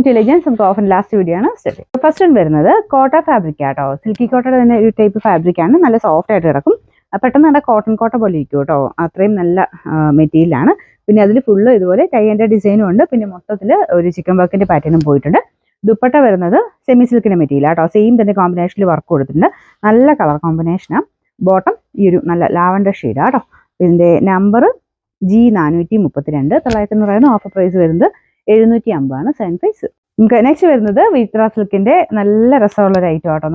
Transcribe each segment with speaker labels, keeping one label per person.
Speaker 1: Welcome to legends. നമുക്ക് offer last video ആണ് start. First one വരുന്നത് കോട്ട ഫാബ്രിക് ആട്ടോ. സിൽക്കി കോട്ടയുടെ തന്നെ ഒരു ടൈപ്പ് ഫാബ്രിക് ആണ്. നല്ല സോഫ്റ്റ് ആയിട്ട് കിടക്കും. പെട്ടെന്ന് നല്ല കോട്ടൺ കോട്ട പോലെ ഇരിക്കും കേട്ടോ. അത്രയും നല്ല മെറ്റീരിയലാണ്. പിന്നെ അതിൽ ഫുള്ള് ഇതുപോലെ ടൈൻ്റെ ഡിസൈനും ഉണ്ട്. പിന്നെ മൊത്തത്തിൽ ഒരു ചിക്കൻ വർക്കിന്റെ പാറ്റേണും പോയിട്ടുണ്ട്. ദുപ്പട്ട വരുന്നത് സെമി സിൽക്കിന്റെ മെറ്റീരിയൽ ആട്ടോ. സെയിം തന്നെ കോമ്പിനേഷനിൽ വർക്ക് കൊടുത്തിട്ടുണ്ട്. നല്ല കളർ കോമ്പിനേഷനാണ്. ബോട്ടം ഈ ഒരു നല്ല ലാവൻഡർ ഷെയ്ഡ് ആട്ടോ. ഇതിന്റെ നമ്പർ G432. 900 ഓഫർ പ്രൈസ് വരുന്നത് 750 ആണ് സെയിം പ്രൈസ്. നമുക്ക് നെക്സ്റ്റ് വരുന്നത് വിത്ര സിൽക്കിന്റെ നല്ല രസമുള്ള ഒരു ഐറ്റം ആട്ടോ.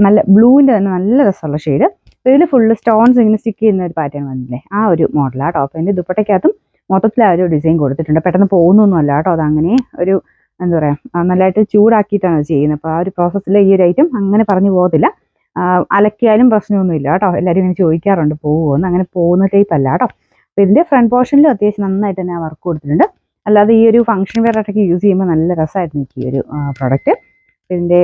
Speaker 1: നല്ല ബ്ലൂവിന്റെ തന്നെ നല്ല രസമുള്ള ഷെയ്ഡ്. ഇതിൽ ഫുള്ള് സ്റ്റോൺസ് ഇങ്ങനെ സ്റ്റിക്ക് ചെയ്യുന്ന ഒരു പാറ്റേൺ വന്നില്ലേ, ആ ഒരു മോഡലാട്ടോ. അപ്പോൾ അതിന്റെ ദുപ്പട്ടയ്ക്കകത്തും മൊത്തത്തിൽ ആ ഒരു ഡിസൈൻ കൊടുത്തിട്ടുണ്ട്. പെട്ടെന്ന് പോകുന്നൊന്നും അല്ല കേട്ടോ. അതങ്ങനെ ഒരു എന്താ പറയുക, നല്ലതായിട്ട് ചൂടാക്കിയിട്ടാണ് ചെയ്യുന്നത്. അപ്പോൾ ആ ഒരു പ്രോസസ്സിൽ ഈ ഒരു ഐറ്റം അങ്ങനെ പറഞ്ഞു പോകത്തില്ല. അലക്കിയാലും പ്രശ്നമൊന്നും ഇല്ല കേട്ടോ. എല്ലാവരും ഇങ്ങനെ ചോദിക്കാറുണ്ട് പോകുമെന്ന്. അങ്ങനെ പോകുന്ന ടൈപ്പ് അല്ല കേട്ടോ. അപ്പോൾ ഇതിന്റെ ഫ്രണ്ട് പോർഷനിലും അത്യാവശ്യം നന്നായിട്ട് തന്നെ ആ വർക്ക് കൊടുത്തിട്ടുണ്ട്. അല്ലാതെ ഈ ഒരു ഫംഗ്ഷൻ വെയർ ആയിട്ടൊക്കെ യൂസ് ചെയ്യുമ്പോൾ നല്ല രസമായിട്ട് നിൽക്കും ഈ ഒരു പ്രൊഡക്റ്റ്. ഇതിൻ്റെ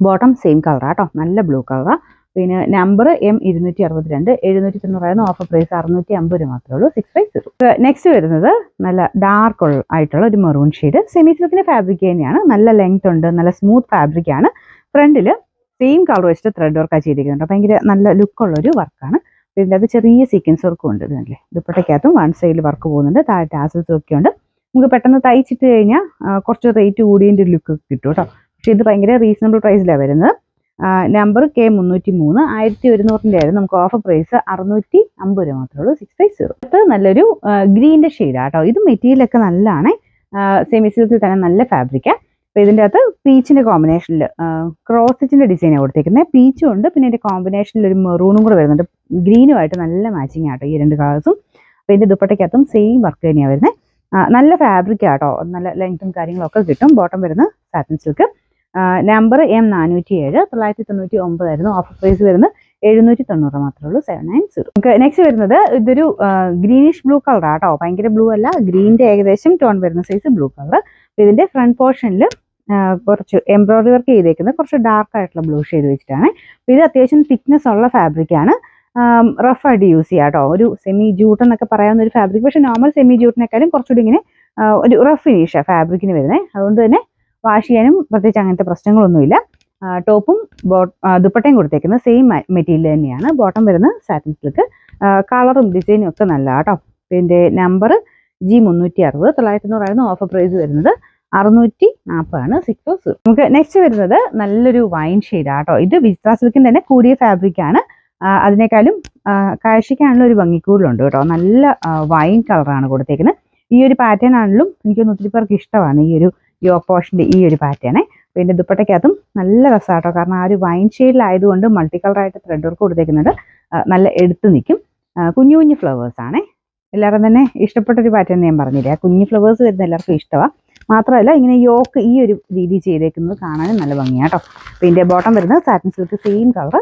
Speaker 1: ബോട്ടം സെയിം കളറാട്ടോ, നല്ല ബ്ലൂ കളറാണ്. പിന്നെ നമ്പർ M262. 790 ഓഫർ പ്രൈസ് 650 മാത്രമേ ഉള്ളൂ. 650. നെക്സ്റ്റ് വരുന്നത് നല്ല ഡാർക്ക് ആയിട്ടുള്ള ഒരു മെറൂൺ ഷെയ്ഡ്. സെമി സിൽക്കിന്റെ ഫാബ്രിക് തന്നെയാണ്. നല്ല ലെങ്ത് ഉണ്ട്, നല്ല സ്മൂത്ത് ഫാബ്രിക് ആണ്. ഫ്രണ്ടിൽ സെയിം കളർ വെച്ചിട്ട് ത്രെഡ് വർക്കാണ് ചെയ്തിരിക്കുന്നുണ്ട്. ഭയങ്കര നല്ല ലുക്കുള്ളൊരു വർക്കാണ്. ഇതിൻ്റെ അത് ചെറിയ സീക്വൻസ് വർക്കും ഉണ്ട്. ഇതല്ലേ, ദുപ്പട്ടയ്ക്കകത്തും വൺ സൈഡിൽ വർക്ക് പോകുന്നുണ്ട്. താഴെ ടാസൽസ് ഒക്കെ ഉണ്ട്. നമുക്ക് പെട്ടെന്ന് തയ്ച്ചിട്ട് കഴിഞ്ഞാൽ കുറച്ച് റേറ്റ് കൂടിയതിൻ്റെ ഒരു ലുക്ക് കിട്ടും കേട്ടോ. പക്ഷെ ഇത് ഭയങ്കര റീസണബിൾ പ്രൈസിലാണ് വരുന്നത്. Number K303. 1100 ആയിരുന്നു. നമുക്ക് ഓഫർ പ്രൈസ് 650 മാത്രമേ ഉള്ളൂ. 650. അടുത്ത് നല്ലൊരു ഗ്രീൻ്റെ ഷെയ്ഡാട്ടോ. ഇത് മെറ്റീരിയലൊക്കെ നല്ലതാണ്. സെമി സിൽക്കിൽ തന്നെ നല്ല ഫാബ്രിക്കാണ്. അപ്പോൾ ഇതിൻ്റെ അകത്ത് പീച്ചിൻ്റെ കോമ്പിനേഷനിൽ ക്രോസ് സ്റ്റിച്ചിൻ്റെ ഡിസൈനാണ് കൊടുത്തേക്കുന്നത്. പീച്ചും ഉണ്ട്, പിന്നെ ഇതിൻ്റെ കോമ്പിനേഷനിൽ ഒരു മെറൂണും കൂടെ വരുന്നുണ്ട്. ഗ്രീനുമായിട്ട് നല്ല മാച്ചിങ് ആട്ടോ ഈ രണ്ട് കളേഴ്സും. അപ്പോൾ ഇതിൻ്റെ ദുപ്പട്ടയ്ക്കകത്തും സെയിം വർക്ക് തന്നെയാണ് വരുന്നത്. നല്ല ഫാബ്രിക് ആട്ടോ, നല്ല ലെങ്ത്തും കാര്യങ്ങളൊക്കെ കിട്ടും. ബോട്ടം വരുന്നത് സാറ്റിൻ സിൽക്ക്. Number M407. 999 ആയിരുന്നു. ഓഫർ പ്രൈസ് വരുന്നത് 790 മാത്രമേ ഉള്ളൂ. 790. നമുക്ക് നെക്സ്റ്റ് വരുന്നത് ഇതൊരു ഗ്രീനിഷ് ബ്ലൂ കളർ ആട്ടോ. ഭയങ്കര ബ്ലൂ അല്ല, ഗ്രീനിന്റെ ഏകദേശം ടോൺ വരുന്ന സൈസ് ബ്ലൂ കളർ. ഇതിന്റെ ഫ്രണ്ട് പോർഷനിൽ കുറച്ച് എംബ്രോയിഡറി വർക്ക് ചെയ്തേക്കുന്നത് കുറച്ച് ഡാർക്ക് ആയിട്ടുള്ള ബ്ലൂ ഷെയ്ഡ് വെച്ചിട്ടാണ്. ഇത് അത്യാവശ്യം തിക്നെസ് ഉള്ള ഫാബ്രിക് ആണ്. റഫായിട്ട് യൂസ് ചെയ്യാം കേട്ടോ. ഒരു സെമി ജൂട്ട് എന്നൊക്കെ പറയാവുന്ന ഒരു ഫാബ്രിക്. പക്ഷെ നോർമൽ സെമി ജൂട്ടിനേക്കാളും കുറച്ചുകൂടി ഇങ്ങനെ ഒരു റഫ് ഫിനിഷാണ് ഫാബ്രിക്കിന് വരുന്നത്. അതുകൊണ്ട് തന്നെ വാഷ് ചെയ്യാനും പ്രത്യേകിച്ച് അങ്ങനത്തെ പ്രശ്നങ്ങളൊന്നുമില്ല. ടോപ്പും ദുപ്പട്ടയും കൊടുത്തേക്കുന്നത് സെയിം മെറ്റീരിയൽ തന്നെയാണ്. ബോട്ടം വരുന്നത് സാറ്റിൻ സിൽക്ക്. കളറും ഡിസൈനും ഒക്കെ നല്ല കേട്ടോ. ഇതിൻ്റെ നമ്പർ G360. 900 ആയിരുന്നു. ഓഫർ പ്രൈസ് വരുന്നത് 640 ആണ്. 640. നമുക്ക് നെക്സ്റ്റ് വരുന്നത് നല്ലൊരു വൈൻ ഷെയ്ഡാണ് കേട്ടോ. ഇത് വിസ്ത്ര സിൽക്കിൻ്റെ തന്നെ കൂടിയ ഫാബ്രിക് ആണ്. അതിനേക്കാളും കാഴ്ചയ്ക്കാണല്ലോ ഒരു ഭംഗിക്കൂടുതലുണ്ട് കേട്ടോ. നല്ല വൈൻ കളറാണ് കൊടുത്തേക്കുന്നത്. ഈ ഒരു പാറ്റേൺ ആണെങ്കിലും എനിക്കൊന്ന് ഒത്തിരി പേർക്ക് ഇഷ്ടമാണ് ഈ ഒരു യോക്ക് പോർഷൻ്റെ ഈ ഒരു പാറ്റേണേ. പിന്നെ ദുപ്പട്ടയ്ക്കകത്തും നല്ല രസമാട്ടോ. കാരണം ആ ഒരു വൈൻ ഷെയ്ഡിലായതുകൊണ്ട് മൾട്ടി കളറായിട്ട് ത്രെഡ് വർക്ക് കൊടുത്തേക്കുന്നുണ്ട്. നല്ല എടുത്ത് നിൽക്കും. കുഞ്ഞു കുഞ്ഞു ഫ്ലവേഴ്സ് ആണേ. എല്ലാവരും തന്നെ ഇഷ്ടപ്പെട്ടൊരു പാറ്റേൺ ഞാൻ പറഞ്ഞില്ലേ. ആ കുഞ്ഞു ഫ്ലവേഴ്സ് വരുന്ന എല്ലാവർക്കും ഇഷ്ടമാണ്. മാത്രമല്ല ഇങ്ങനെ യോക്ക് ഈ ഒരു രീതി ചെയ്തേക്കുന്നത് കാണാനും നല്ല ഭംഗിയാട്ടോ. പിന്നെ ബോട്ടം വരുന്നത് സാറ്റിൻ സിൽക്ക് സെയിം കളർ.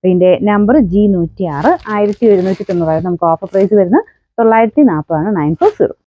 Speaker 1: ഇതിൻ്റെ നമ്പർ G106. 1190. നമുക്ക് ഓഫർ പ്രൈസ് വരുന്നത് 940 ആണ്. 940.